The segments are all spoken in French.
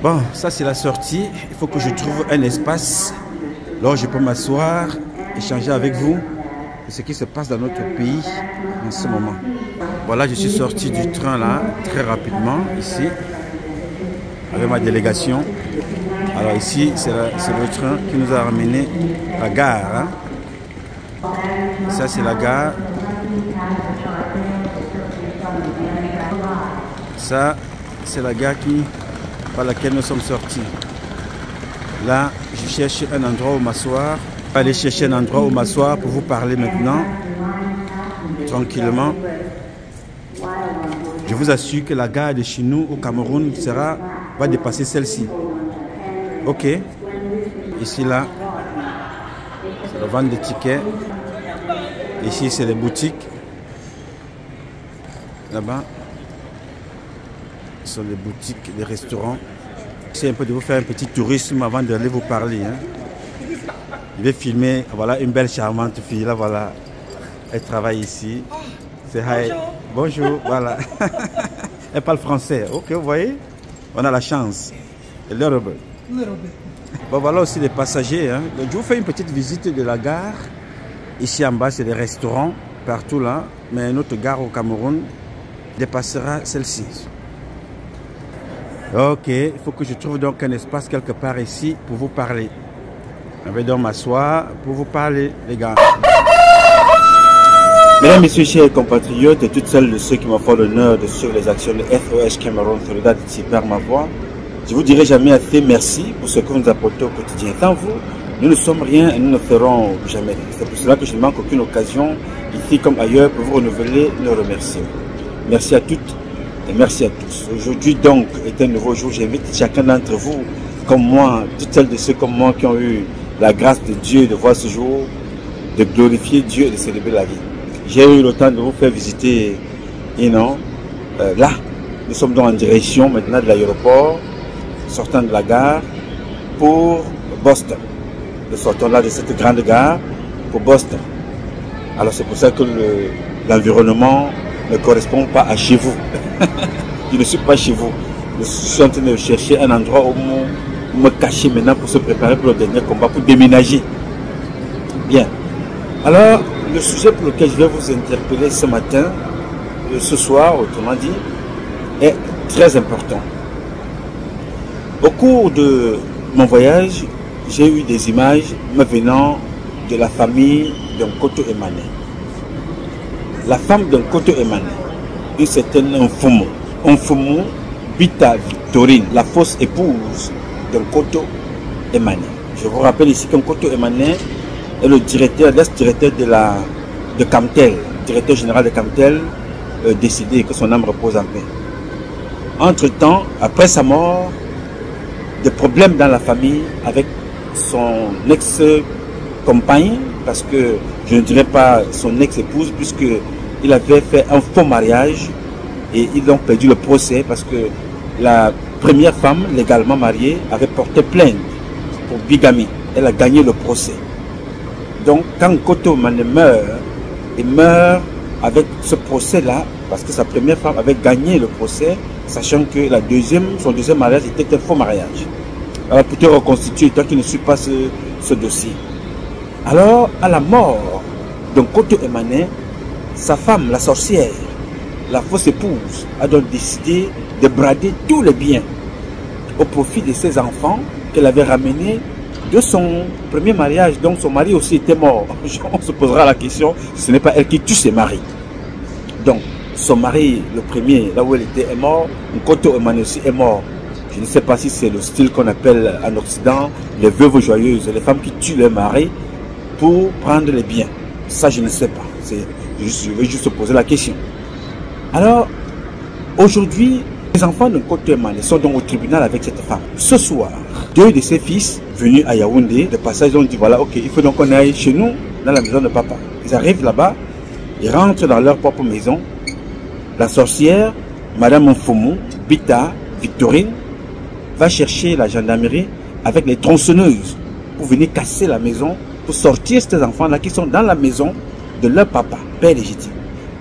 Bon, ça c'est la sortie. Il faut que je trouve un espace là où je peux m'asseoir, échanger avec vous de ce qui se passe dans notre pays en ce moment. Voilà, je suis sorti du train là très rapidement ici avec ma délégation. Alors ici, c'est le train qui nous a ramené à la gare. Hein. Ça c'est la gare. Ça c'est la gare par laquelle nous sommes sortis. Là, je cherche un endroit où m'asseoir. Je vais aller chercher un endroit où m'asseoir pour vous parler maintenant, tranquillement. Je vous assure que la gare de chez nous au Cameroun va dépasser celle-ci. Ok. Ici, là, c'est la vente de tickets. Ici, c'est les boutiques. Là-bas, ce sont les boutiques, les restaurants. J'essaie un peu de vous faire un petit tourisme avant d'aller vous parler. Hein. Je vais filmer, voilà, une belle charmante fille. Là, voilà. Elle travaille ici. C'est hi. Bonjour, voilà. Elle parle français. Ok, vous voyez? On a la chance. A little bit. Bon, voilà aussi les passagers. Hein. Donc, je vous fais une petite visite de la gare. Ici en bas, c'est des restaurants, partout là. Mais notre gare au Cameroun dépassera celle-ci. Ok, il faut que je trouve donc un espace quelque part ici pour vous parler. Je vais donc m'asseoir pour vous parler, les gars. Mesdames, Messieurs, chers compatriotes et toutes celles de ceux qui m'ont fait l'honneur de suivre les actions de SOS Cameroun Solidarité par ma voix, je vous dirai jamais assez merci pour ce que vous nous apportez au quotidien. Sans vous, nous ne sommes rien et nous ne ferons jamais. C'est pour cela que je ne manque aucune occasion, ici comme ailleurs, pour vous renouveler nos remerciements. Merci à toutes. Et merci à tous. Aujourd'hui donc est un nouveau jour. J'invite chacun d'entre vous, comme moi, toutes celles de ceux comme moi qui ont eu la grâce de Dieu de voir ce jour, de glorifier Dieu et de célébrer la vie. J'ai eu le temps de vous faire visiter, là, nous sommes donc en direction maintenant de l'aéroport, sortant de la gare pour Boston. Nous sortons là de cette grande gare pour Boston. Alors c'est pour ça que l'environnement ne correspond pas à chez vous. Je ne suis pas chez vous. Je suis en train de chercher un endroit où me cacher maintenant pour se préparer pour le dernier combat, pour déménager. Bien. Alors, le sujet pour lequel je vais vous interpeller ce matin, ce soir, autrement dit, est très important. Au cours de mon voyage, j'ai eu des images me venant de la famille d'un Koto Emane. La femme d'un Koto Emane, une certaine Mfumu Bita Victorine, la fausse épouse d'un Koto Emane. Je vous rappelle ici qu'un Koto Emane est le directeur, l'ex-directeur de Camtel, directeur général de Camtel, décédé, que son âme repose en paix. Entre-temps, après sa mort, des problèmes dans la famille avec son ex-compagne, parce que je ne dirais pas son ex-épouse, puisqu'il avait fait un faux mariage et ils ont perdu le procès parce que la première femme légalement mariée avait porté plainte pour bigamie. Elle a gagné le procès. Donc quand Koto Emane meurt, il meurt avec ce procès-là parce que sa première femme avait gagné le procès, sachant que son deuxième mariage était un faux mariage. Alors pour te reconstituer, toi qui ne suis pas ce dossier. Alors à la mort de Koto Emane, sa femme, la sorcière, la fausse épouse, a donc décidé de brader tous les biens au profit de ses enfants qu'elle avait ramenés de son premier mariage. Donc son mari aussi était mort. On se posera la question, ce n'est pas elle qui tue ses maris. Donc son mari, le premier, là où elle était, est mort. Koto Emane aussi est mort. Je ne sais pas si c'est le style qu'on appelle en Occident les veuves joyeuses, les femmes qui tuent leur mari pour prendre les biens. Ça, je ne sais pas. Je vais juste poser la question. Alors, aujourd'hui, les enfants de Koto Emane sont donc au tribunal avec cette femme. Ce soir, deux de ses fils, venus à Yaoundé, de passage, ont dit voilà, ok, il faut donc qu'on aille chez nous, dans la maison de papa. Ils arrivent là-bas, ils rentrent dans leur propre maison. La sorcière, Madame Mfumu Bita Victorine, va chercher la gendarmerie avec les tronçonneuses pour venir casser la maison, pour sortir ces enfants-là qui sont dans la maison de leur papa, père légitime.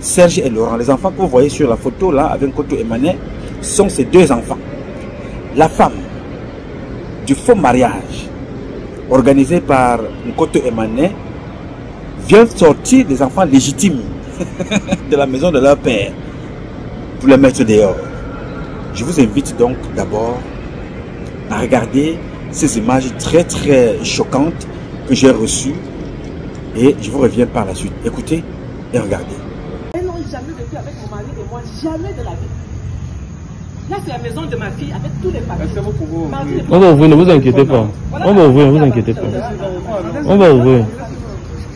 Serge et Laurent, les enfants que vous voyez sur la photo là avec Koto Emane, sont ces deux enfants. La femme, du faux mariage organisé par Nkoto Emane vient sortir des enfants légitimes de la maison de leur père pour les mettre dehors. Je vous invite donc d'abord à regarder ces images très très choquantes que j'ai reçues et je vous reviens par la suite. Écoutez et regardez. Elles n'ont jamais vécu avec mon mari et moi, jamais de la vie. Là, c'est la maison de ma fille avec tous les papiers. On va ouvrir, ne vous inquiétez pas. On va ouvrir, ne vous inquiétez pas. On va ouvrir.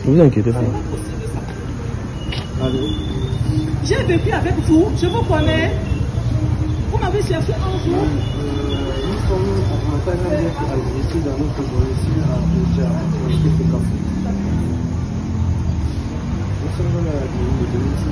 Ne vous inquiétez pas. J'ai vécu avec vous, je vous connais. Vous m'avez cherché un jour. Nous sommes en montagne ici dans notre ici à nous sommes dans la ici de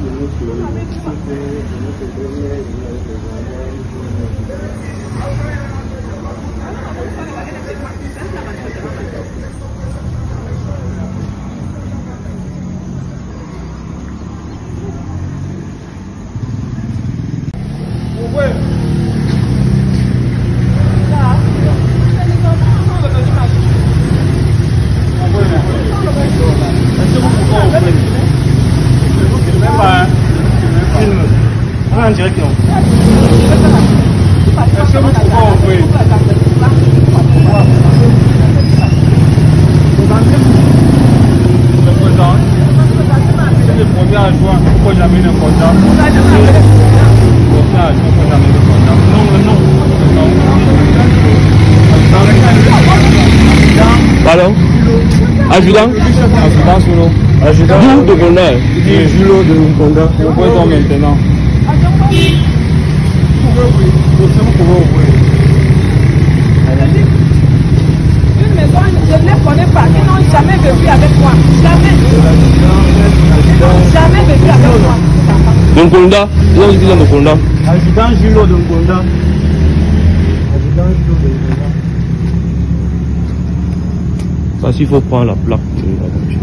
Pardon? Adjudant? Adjudant sous l'eau. Adjudant de Gonda. Julo de Gonda. Vous pouvez donc maintenant. Une maison, je ne les connais pas. Ils n'ont jamais vécu avec moi. Jamais. Ils n'ont jamais vécu avec moi. De Gonda? Ils ont dit de Gonda. Adjudant Julo de Gonda. Adjudant Julo de Gonda. Parce qu'il faut prendre la plaque de la voiture.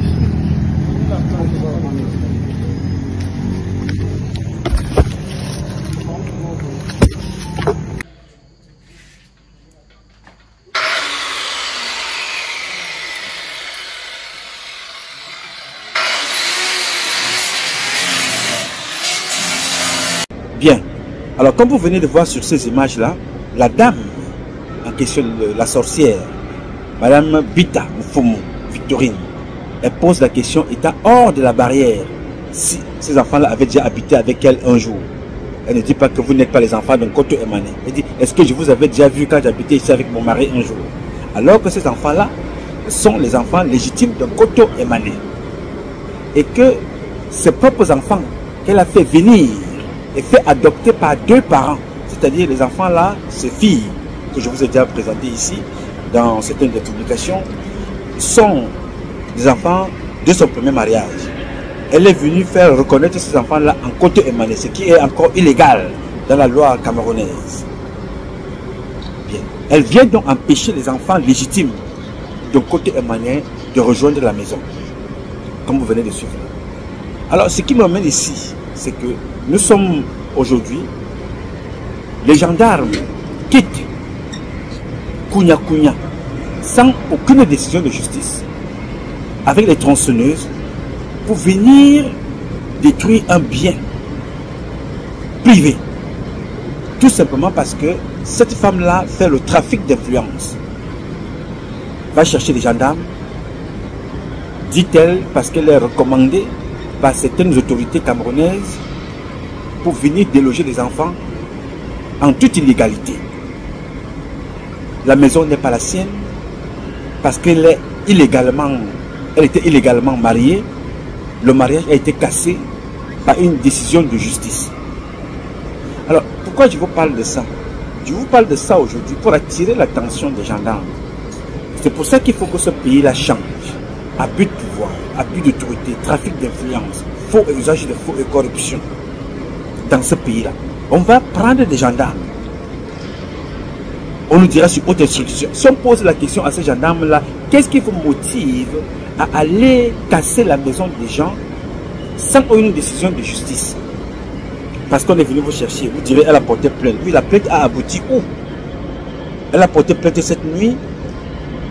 Bien. Alors, comme vous venez de voir sur ces images-là, la dame en question, la sorcière, Madame Bita Mfumu, Victorine, elle pose la question étant hors de la barrière si ces enfants-là avaient déjà habité avec elle un jour. Elle ne dit pas que vous n'êtes pas les enfants d'un Nkoto Emane. Elle dit, est-ce que je vous avais déjà vu quand j'habitais ici avec mon mari un jour? Alors que ces enfants-là sont les enfants légitimes d'un Nkoto Emane. Et que ses propres enfants qu'elle a fait venir et fait adopter par deux parents, c'est-à-dire les enfants-là, ses filles, que je vous ai déjà présentées ici, dans certaines des publications, sont des enfants de son premier mariage. Elle est venue faire reconnaître ces enfants-là en Nkoto Emane, ce qui est encore illégal dans la loi camerounaise. Bien. Elle vient donc empêcher les enfants légitimes de Nkoto Emane de rejoindre la maison, comme vous venez de suivre. Alors, ce qui m'amène ici, c'est que nous sommes aujourd'hui, les gendarmes quittent Kounia Kounia sans aucune décision de justice avec les tronçonneuses pour venir détruire un bien privé, tout simplement parce que cette femme-là fait le trafic d'influence. Va chercher les gendarmes, dit-elle, parce qu'elle est recommandée par certaines autorités camerounaises pour venir déloger les enfants en toute illégalité. La maison n'est pas la sienne parce qu'elle était illégalement mariée. Le mariage a été cassé par une décision de justice. Alors, pourquoi je vous parle de ça? Je vous parle de ça aujourd'hui pour attirer l'attention des gendarmes. C'est pour ça qu'il faut que ce pays-là change. Abus de pouvoir, abus d'autorité, trafic d'influence, faux usage de faux et corruption. Dans ce pays-là, on va prendre des gendarmes. On nous dira sur haute instruction. Si on pose la question à ces gendarmes-là, qu'est-ce qui vous motive à aller casser la maison des gens sans une décision de justice? Parce qu'on est venu vous chercher. Vous direz, elle a porté plainte. Oui, la plainte a abouti où? Elle a porté plainte cette nuit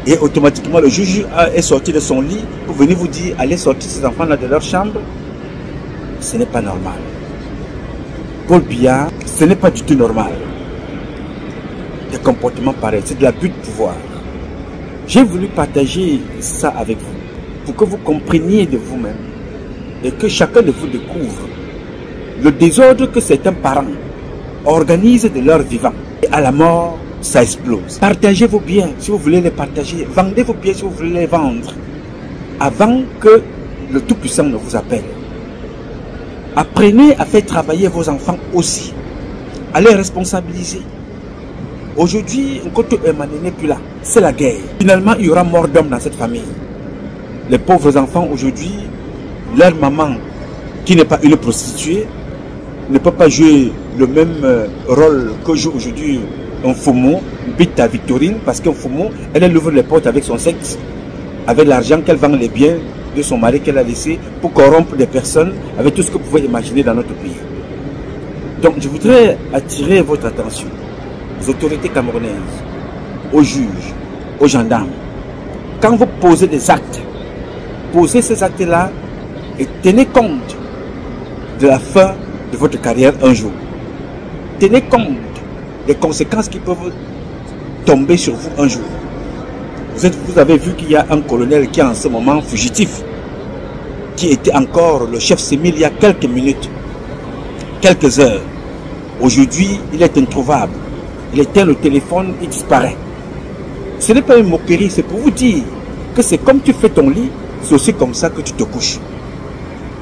et automatiquement le juge est sorti de son lit pour venir vous dire allez sortir ces enfants-là de leur chambre. Ce n'est pas normal. Paul Biya, ce n'est pas du tout normal. Des comportements pareils, c'est de l'abus de pouvoir. J'ai voulu partager ça avec vous pour que vous compreniez de vous-même et que chacun de vous découvre le désordre que certains parents organisent de leur vivant. Et à la mort, ça explose. Partagez vos biens si vous voulez les partager. Vendez vos biens si vous voulez les vendre. Avant que le Tout-Puissant ne vous appelle. Apprenez à faire travailler vos enfants aussi. À les responsabiliser. Aujourd'hui, Nkoto Emane n'est plus là. C'est la guerre. Finalement, il y aura mort d'homme dans cette famille. Les pauvres enfants aujourd'hui, leur maman, qui n'est pas une prostituée, ne peut pas jouer le même rôle que joue aujourd'hui un Fomo, Bita Victorine, parce qu'un Fomo, elle ouvre les portes avec son sexe, avec l'argent qu'elle vend les biens de son mari qu'elle a laissé pour corrompre des personnes avec tout ce que vous pouvez imaginer dans notre pays. Donc je voudrais attirer votre attention aux autorités camerounaises, aux juges, aux gendarmes. Quand vous posez des actes, posez ces actes-là et tenez compte de la fin de votre carrière un jour. Tenez compte des conséquences qui peuvent tomber sur vous un jour. Vous avez vu qu'il y a un colonel qui est en ce moment fugitif, qui était encore le chef sémile il y a quelques minutes, quelques heures. Aujourd'hui, il est introuvable. Il éteint le téléphone, il disparaît. Ce n'est pas une moquerie, c'est pour vous dire que c'est comme tu fais ton lit, c'est aussi comme ça que tu te couches.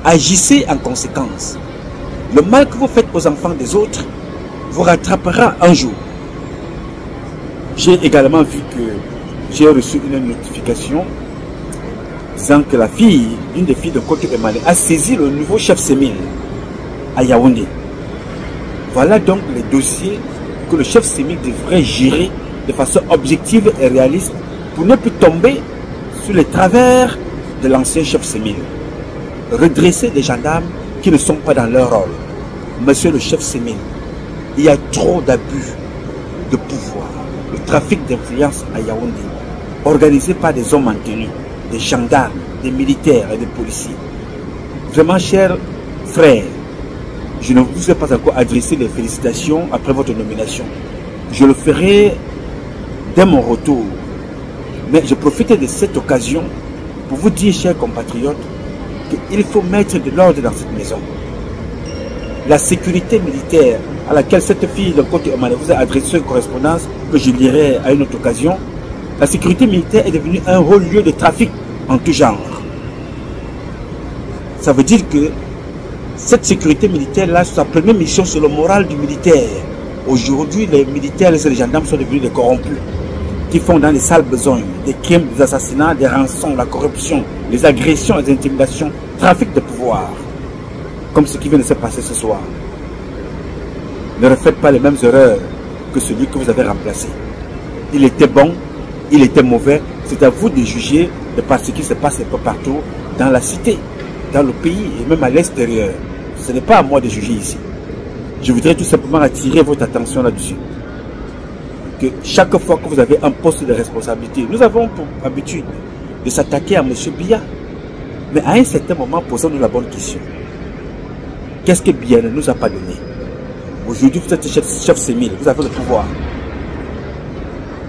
Agissez en conséquence. Le mal que vous faites aux enfants des autres vous rattrapera un jour. J'ai également vu que j'ai reçu une notification disant que la fille, une des filles de Nkoto Emane, a saisi le nouveau chef sémile à Yaoundé. Voilà donc les dossiers que le chef sémile devrait gérer de façon objective et réaliste pour ne plus tomber sur les travers de l'ancien chef sémile. Redresser des gendarmes qui ne sont pas dans leur rôle. Monsieur le chef sémile, il y a trop d'abus de pouvoir, le trafic d'influence à Yaoundé, organisé par des hommes en tenue, des gendarmes, des militaires et des policiers. Vraiment, chers frères, je ne vous ai pas encore adressé les félicitations après votre nomination. Je le ferai dès mon retour. Mais je profite de cette occasion pour vous dire, chers compatriotes, qu'il faut mettre de l'ordre dans cette maison. La sécurité militaire à laquelle cette fille de Nkoto Emane vous a adressé une correspondance que je lirai à une autre occasion, la sécurité militaire est devenue un haut lieu de trafic en tout genre. Ça veut dire que cette sécurité militaire-là, sa première mission, c'est le moral du militaire. Aujourd'hui, les militaires et les gendarmes sont devenus des corrompus qui font dans les sales besognes des crimes, des assassinats, des rançons, la corruption, les agressions, les intimidations, trafic de pouvoir, comme ce qui vient de se passer ce soir. Ne refaites pas les mêmes erreurs que celui que vous avez remplacé. Il était bon, il était mauvais, c'est à vous de juger de par ce qui se passe un peu partout dans la cité, dans le pays et même à l'extérieur. Ce n'est pas à moi de juger ici. Je voudrais tout simplement attirer votre attention là-dessus. Que chaque fois que vous avez un poste de responsabilité, nous avons pour habitude de s'attaquer à M. Biya. Mais à un certain moment, posons-nous la bonne question. Qu'est-ce que Biya ne nous a pas donné? Aujourd'hui, vous êtes chef sémile, vous avez le pouvoir.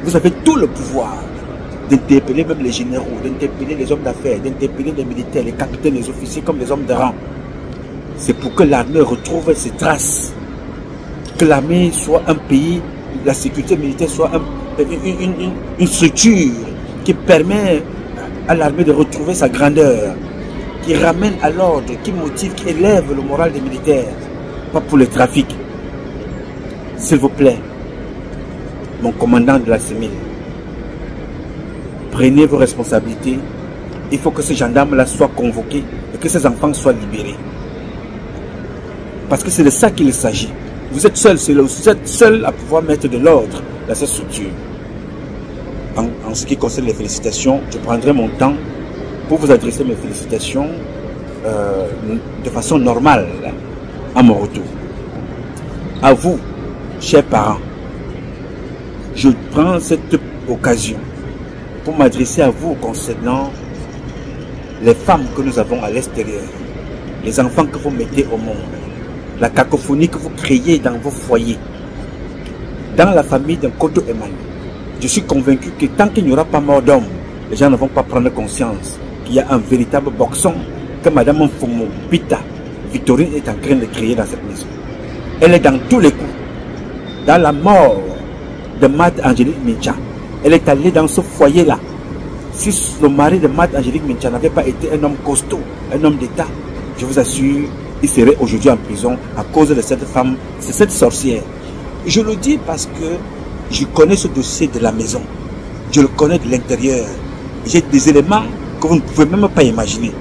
Vous avez tout le pouvoir d'interpeller même les généraux, d'interpeller les hommes d'affaires, d'interpeller les militaires, les capitaines, les officiers comme les hommes de rang. C'est pour que l'armée retrouve ses traces. Que l'armée soit un pays, la sécurité militaire soit une structure qui permet à l'armée de retrouver sa grandeur, qui ramène à l'ordre, qui motive, qui élève le moral des militaires, pas pour le trafic. S'il vous plaît, mon commandant de la sémile, prenez vos responsabilités. Il faut que ces gendarmes-là soient convoqués et que ces enfants soient libérés. Parce que c'est de ça qu'il s'agit. Vous êtes seul, vous êtes seul à pouvoir mettre de l'ordre dans cette structure. En ce qui concerne les félicitations, je prendrai mon temps pour vous adresser mes félicitations de façon normale à mon retour. À vous, chers parents, Je prends cette occasion pour m'adresser à vous concernant les femmes que nous avons à l'extérieur, les enfants que vous mettez au monde, la cacophonie que vous créez dans vos foyers, dans la famille d'un Koto Emmanuel. Je suis convaincu que tant qu'il n'y aura pas mort d'homme, les gens ne vont pas prendre conscience qu'il y a un véritable boxon que Madame Mfumo Pita Victorine est en train de créer dans cette maison. Elle est dans tous les coups. Dans la mort de Mat Angélique Mincha, elle est allée dans ce foyer-là. Si le mari de Mat Angélique Mincha n'avait pas été un homme costaud, un homme d'État, je vous assure, il serait aujourd'hui en prison à cause de cette femme, c'est cette sorcière. Je le dis parce que je connais ce dossier de la maison. Je le connais de l'intérieur. J'ai des éléments que vous ne pouvez même pas imaginer.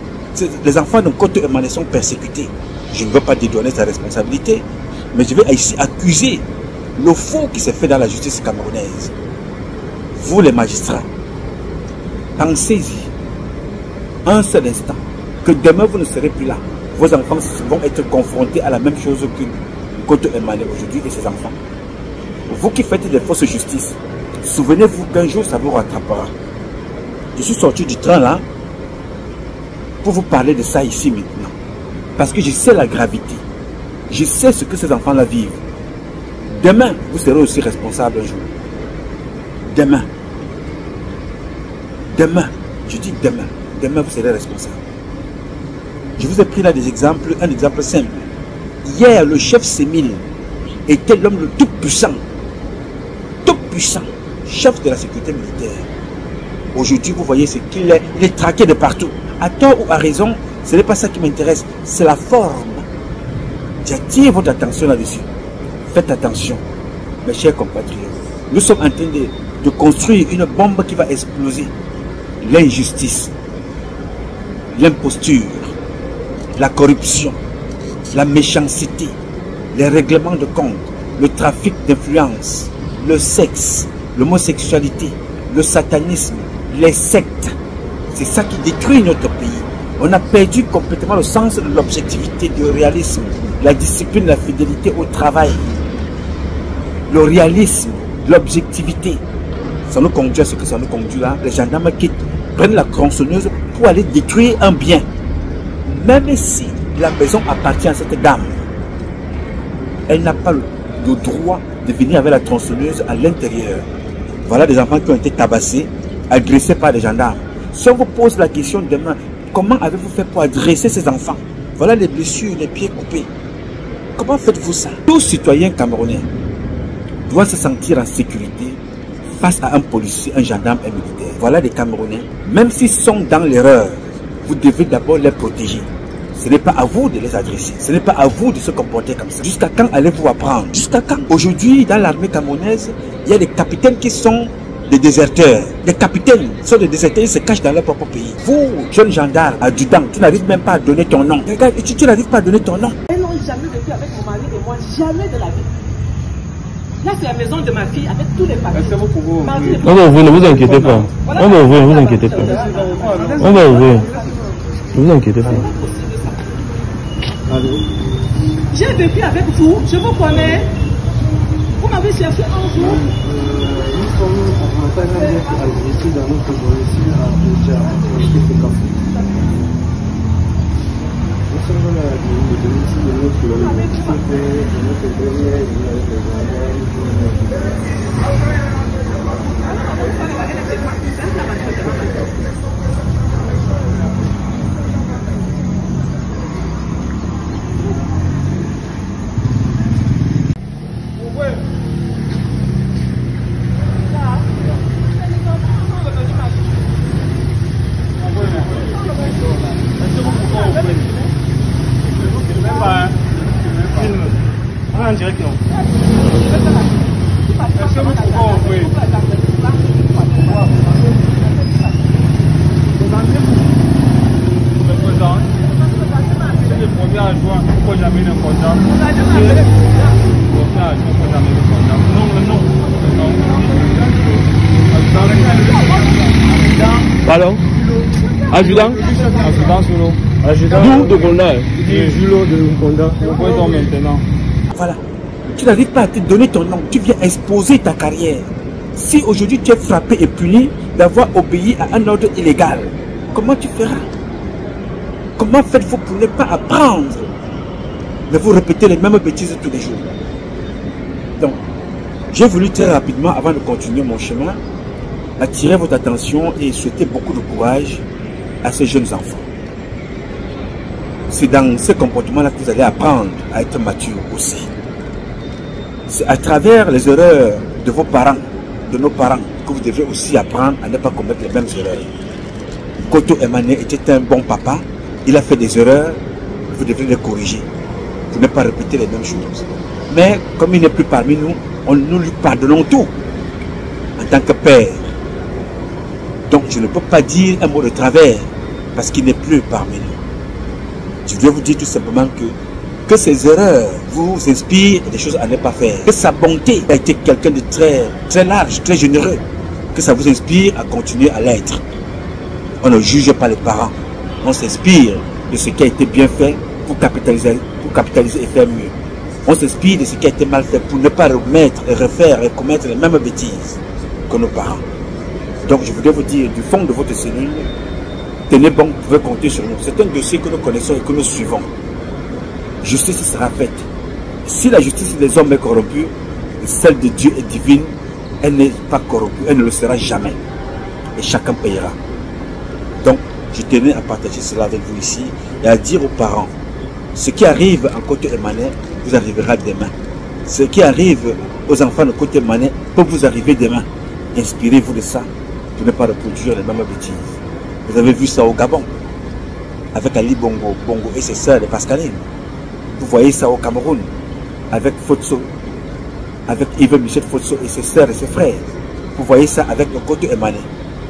Les enfants de Koto Emmanuel sont persécutés. Je ne veux pas dédouaner sa responsabilité, mais je vais ici accuser le faux qui s'est fait dans la justice camerounaise. Vous les magistrats, pensez-y un seul instant que demain vous ne serez plus là. Vos enfants vont être confrontés à la même chose que Koto Emmanuel aujourd'hui et ses enfants. Vous qui faites des fausses justices, souvenez-vous qu'un jour ça vous rattrapera. Je suis sorti du train là pour vous parler de ça ici maintenant. Parce que je sais la gravité. Je sais ce que ces enfants-là vivent. Demain, vous serez aussi responsable un jour. Demain. Demain. Je dis demain. Demain, vous serez responsable. Je vous ai pris là des exemples, un exemple simple. Hier, le chef Sémile était l'homme le tout puissant, chef de la sécurité militaire. Aujourd'hui, vous voyez ce qu'il est. Il est traqué de partout. À tort ou à raison, ce n'est pas ça qui m'intéresse, c'est la forme. J'attire votre attention là-dessus. Faites attention, mes chers compatriotes. Nous sommes en train de construire une bombe qui va exploser. L'injustice, l'imposture, la corruption, la méchanceté, les règlements de compte, le trafic d'influence, le sexe, l'homosexualité, le satanisme, les sectes. C'est ça qui détruit notre pays. On a perdu complètement le sens de l'objectivité, du réalisme, la discipline, la fidélité au travail. Le réalisme, l'objectivité. Ça nous conduit à ce que ça nous conduit là. Les gendarmes qui prennent la tronçonneuse pour aller détruire un bien. Même si la maison appartient à cette dame, elle n'a pas le droit de venir avec la tronçonneuse à l'intérieur. Voilà des enfants qui ont été tabassés, agressés par des gendarmes. Si on vous pose la question demain, comment avez-vous fait pour adresser ces enfants? Voilà les blessures, les pieds coupés. Comment faites-vous ça? Tout citoyen camerounais doit se sentir en sécurité face à un policier, un gendarme, un militaire. Voilà des Camerounais. Même s'ils sont dans l'erreur, vous devez d'abord les protéger. Ce n'est pas à vous de les adresser. Ce n'est pas à vous de se comporter comme ça. Jusqu'à quand allez-vous apprendre? Jusqu'à quand? Aujourd'hui, dans l'armée camerounaise, il y a des capitaines qui sont des déserteurs. Les capitaines sont des déserteurs, ils se cachent dans leur propre pays. Vous, jeune gendarme, adjudant, tu n'arrives même pas à donner ton nom. Regarde, tu n'arrives pas à donner ton nom. Elles n'ont jamais vécu avec mon mari et moi, jamais de la vie. Là, c'est la maison de ma fille avec tous les papiers. On va ouvrir, ne vous inquiétez pas. On va ouvrir, ne vous inquiétez pas. On va ouvrir. Ne vous inquiétez pas. J'ai vécu avec vous, je vous connais. Vous m'avez cherché un jour. Nous sommes en train d'être agressés dans notre domicile à Abuja, au Québec. Nous sommes dans le domicile de notre en direct, non? Est-ce que vous pouvez ouvrir? Le président, c'est le premier adjoint, pourquoi jamais le contact? Le premier adjoint, pourquoi jamais le contact? Non. Pardon? Adjudant? Adjudant Solo. D'où de Gondar? Julo de Nkonda. Nous voyons maintenant. Voilà. Tu n'arrives pas à te donner ton nom. Tu viens exposer ta carrière. Si aujourd'hui tu es frappé et puni d'avoir obéi à un ordre illégal, comment tu feras? Comment faites-vous pour ne pas apprendre? Mais vous répétez les mêmes bêtises tous les jours. Donc, j'ai voulu très rapidement, avant de continuer mon chemin, attirer votre attention et souhaiter beaucoup de courage à ces jeunes enfants. C'est dans ce comportement-là que vous allez apprendre à être mature aussi. C'est à travers les erreurs de vos parents, de nos parents, que vous devez aussi apprendre à ne pas commettre les mêmes erreurs. Koto Emmané était un bon papa, il a fait des erreurs, vous devez les corriger, pour ne pas répéter les mêmes choses. Mais comme il n'est plus parmi nous, nous lui pardonnons tout, en tant que père. Donc je ne peux pas dire un mot de travers, parce qu'il n'est plus parmi nous. Je dois vous dire tout simplement que ces erreurs vous inspirent des choses à ne pas faire. Que sa bonté a été quelqu'un de très large, très généreux. Que ça vous inspire à continuer à l'être. On ne juge pas les parents. On s'inspire de ce qui a été bien fait pour capitaliser et faire mieux. On s'inspire de ce qui a été mal fait pour ne pas remettre et refaire et commettre les mêmes bêtises que nos parents. Donc je voudrais vous dire du fond de votre cellule, tenez bon, vous pouvez compter sur nous. C'est un dossier que nous connaissons et que nous suivons. Justice sera faite. Si la justice des hommes est corrompue, celle de Dieu est divine, elle n'est pas corrompue, elle ne le sera jamais. Et chacun payera. Donc, je tenais à partager cela avec vous ici et à dire aux parents, ce qui arrive en Koto Emmané vous arrivera demain. Ce qui arrive aux enfants de Koto Emmané peut vous arriver demain. Inspirez-vous de ça pour ne pas reproduire les mêmes bêtises. Vous avez vu ça au Gabon, avec Ali Bongo et ses sœurs de Pascaline. Vous voyez ça au Cameroun, avec Fotso, avec Yves Michel Fotso et ses sœurs et ses frères. Vous voyez ça avec le Koto Emmané.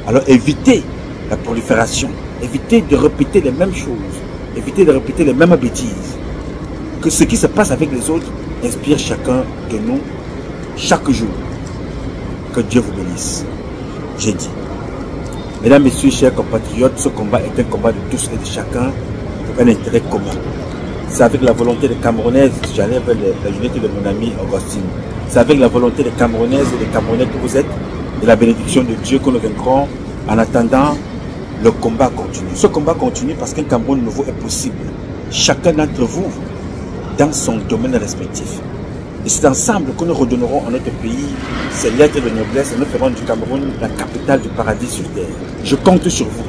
Alors évitez la prolifération, évitez de répéter les mêmes choses, évitez de répéter les mêmes bêtises. Que ce qui se passe avec les autres inspire chacun de nous chaque jour. Que Dieu vous bénisse. J'ai dit. Mesdames, Messieurs, chers compatriotes, ce combat est un combat de tous et de chacun pour un intérêt commun. C'est avec la volonté des Camerounaises, j'enlève la unité de mon ami Augustine. C'est avec la volonté des Camerounaises et des Camerounais que vous êtes, et la bénédiction de Dieu que nous vaincrons. En attendant, le combat continue. Ce combat continue parce qu'un Cameroun nouveau est possible. Chacun d'entre vous, dans son domaine respectif. Et c'est ensemble que nous redonnerons à notre pays ses lettres de noblesse et nous ferons du Cameroun la capitale du paradis sur terre. Je compte sur vous.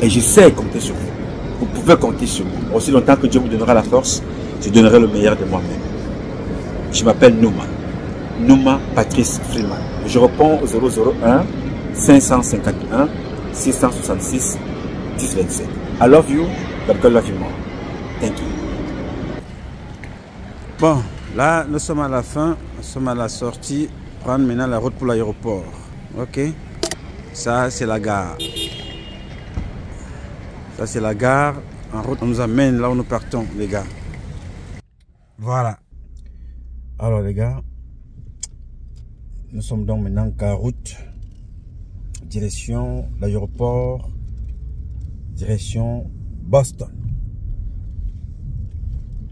Et je sais compter sur vous. Vous pouvez compter sur moi. Aussi longtemps que Dieu vous donnera la force, je donnerai le meilleur de moi-même. Je m'appelle Nouma. Nouma Patrice Freeman. Je réponds au 001 551 666 1027. I love you, but God love you more. Thank you. Bon, là, nous sommes à la fin. Nous sommes à la sortie. Prendre maintenant la route pour l'aéroport. Ok. Ça, c'est la gare. Ça, c'est la gare. En route, on nous amène là où nous partons, les gars. Voilà. Alors, les gars, nous sommes donc maintenant en route. Direction l'aéroport. Direction Boston.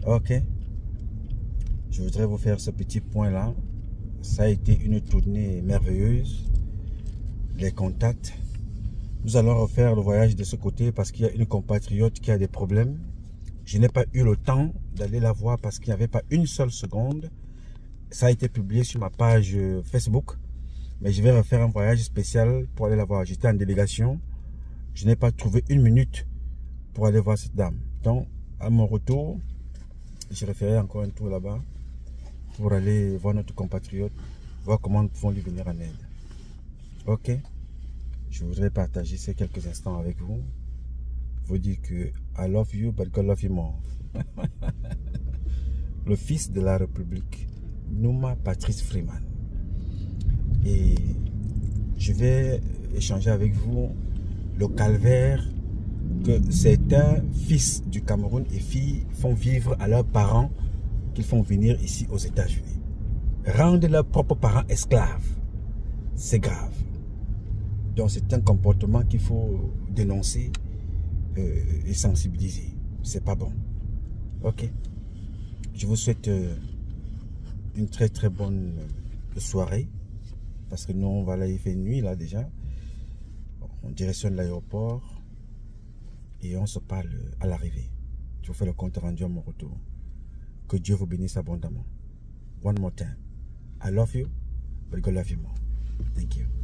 Ok. Je voudrais vous faire ce petit point-là. Ça a été une tournée merveilleuse. Les contacts. Nous allons refaire le voyage de ce côté parce qu'il y a une compatriote qui a des problèmes. Je n'ai pas eu le temps d'aller la voir parce qu'il n'y avait pas une seule seconde. Ça a été publié sur ma page Facebook. Mais je vais refaire un voyage spécial pour aller la voir. J'étais en délégation. Je n'ai pas trouvé une minute pour aller voir cette dame. Donc, à mon retour, je referai encore un tour là-bas pour aller voir notre compatriote, voir comment nous pouvons lui venir en aide. Ok? Je voudrais partager ces quelques instants avec vous. Vous dire que I love you, but God love you more. Le fils de la République, Nouma Patrice Freeman. Et je vais échanger avec vous le calvaire que certains fils du Cameroun et filles font vivre à leurs parents qu'ils font venir ici aux États-Unis. Rendre leurs propres parents esclaves, c'est grave. Donc c'est un comportement qu'il faut dénoncer et sensibiliser. C'est pas bon. Ok. Je vous souhaite une très très bonne soirée. parce que nous, on va là, il fait nuit là déjà. En direction de l'aéroport. Et on se parle à l'arrivée. Je vous fais le compte rendu à mon retour. Que Dieu vous bénisse abondamment. One more time. I love you, but God love you more. Thank you.